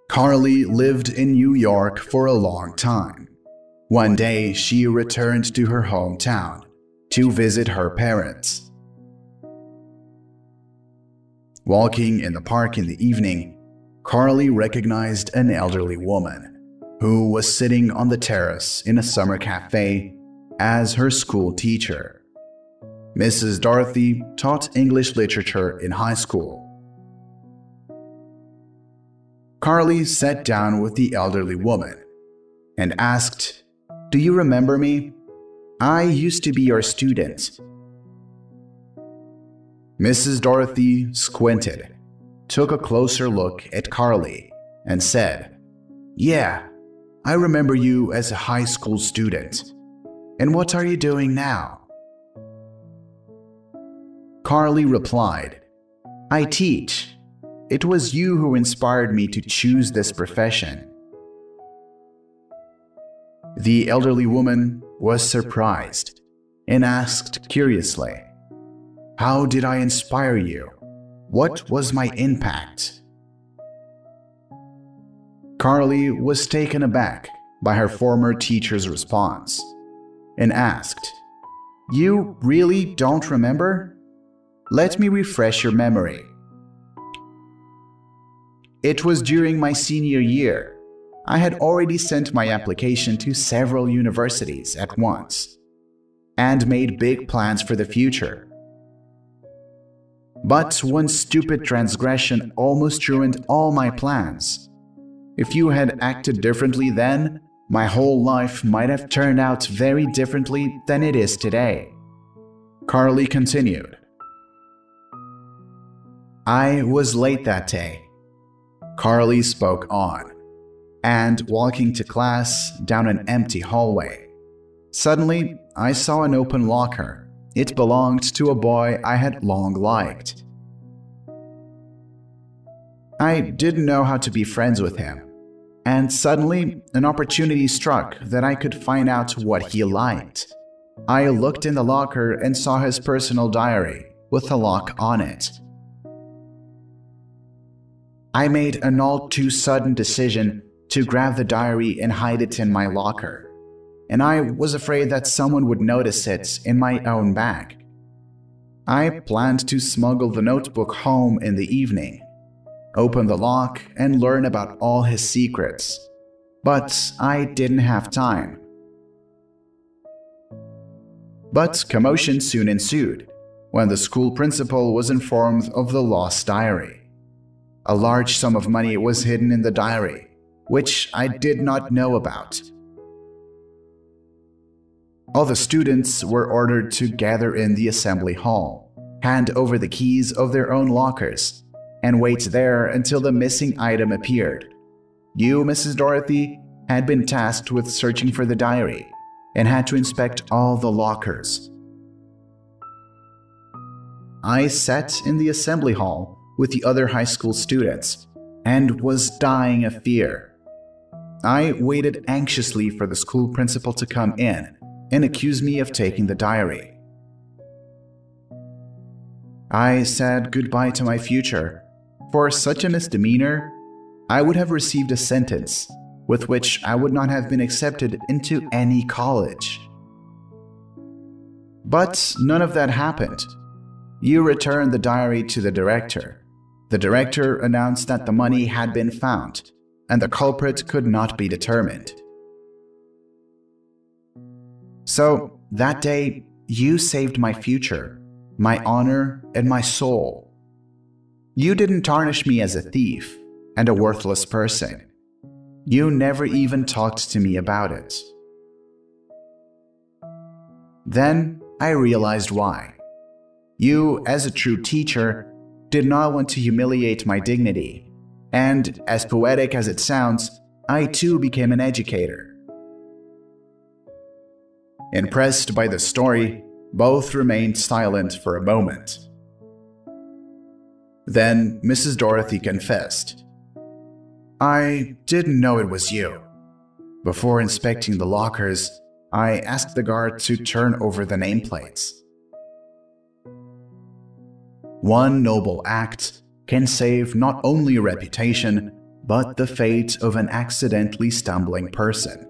Carly lived in New York for a long time. One day, she returned to her hometown to visit her parents. Walking in the park in the evening, Carly recognized an elderly woman who was sitting on the terrace in a summer cafe as her school teacher. Mrs. Dorothy taught English literature in high school. Carly sat down with the elderly woman and asked, "Do you remember me? I used to be your student." Mrs. Dorothy squinted, took a closer look at Carly, and said, "Yeah, I remember you as a high school student. And what are you doing now?" Carly replied, "I teach. It was you who inspired me to choose this profession." The elderly woman was surprised and asked curiously, "How did I inspire you? What was my impact?" Carly was taken aback by her former teacher's response and asked, "You really don't remember? Let me refresh your memory. It was during my senior year. I had already sent my application to several universities at once and made big plans for the future. But one stupid transgression almost ruined all my plans. If you had acted differently then, my whole life might have turned out very differently than it is today." Carly continued, "I was late that day." Carly spoke on, and walking to class down an empty hallway. Suddenly, I saw an open locker. It belonged to a boy I had long liked. I didn't know how to be friends with him, and suddenly an opportunity struck that I could find out what he liked. I looked in the locker and saw his personal diary with a lock on it. I made an all-too-sudden decision to grab the diary and hide it in my locker, and I was afraid that someone would notice it in my own bag. I planned to smuggle the notebook home in the evening, open the lock, and learn about all his secrets, but I didn't have time. But commotion soon ensued when the school principal was informed of the lost diary. A large sum of money was hidden in the diary, which I did not know about. All the students were ordered to gather in the assembly hall, hand over the keys of their own lockers, and wait there until the missing item appeared. You, Mrs. Dorothy, had been tasked with searching for the diary and had to inspect all the lockers. I sat in the assembly hall with the other high school students and was dying of fear. I waited anxiously for the school principal to come in and accuse me of taking the diary. I said goodbye to my future. For such a misdemeanor, I would have received a sentence with which I would not have been accepted into any college. But none of that happened. You returned the diary to the director. The director announced that the money had been found, and the culprit could not be determined. So, that day, you saved my future, my honor, and my soul. You didn't tarnish me as a thief and a worthless person. You never even talked to me about it. Then, I realized why. You, as a true teacher, did not want to humiliate my dignity, and as poetic as it sounds, I too became an educator. Impressed by the story, both remained silent for a moment. Then Mrs. Dorothy confessed, "I didn't know it was you. Before inspecting the lockers, I asked the guard to turn over the nameplates." One noble act can save not only a reputation, but the fate of an accidentally stumbling person.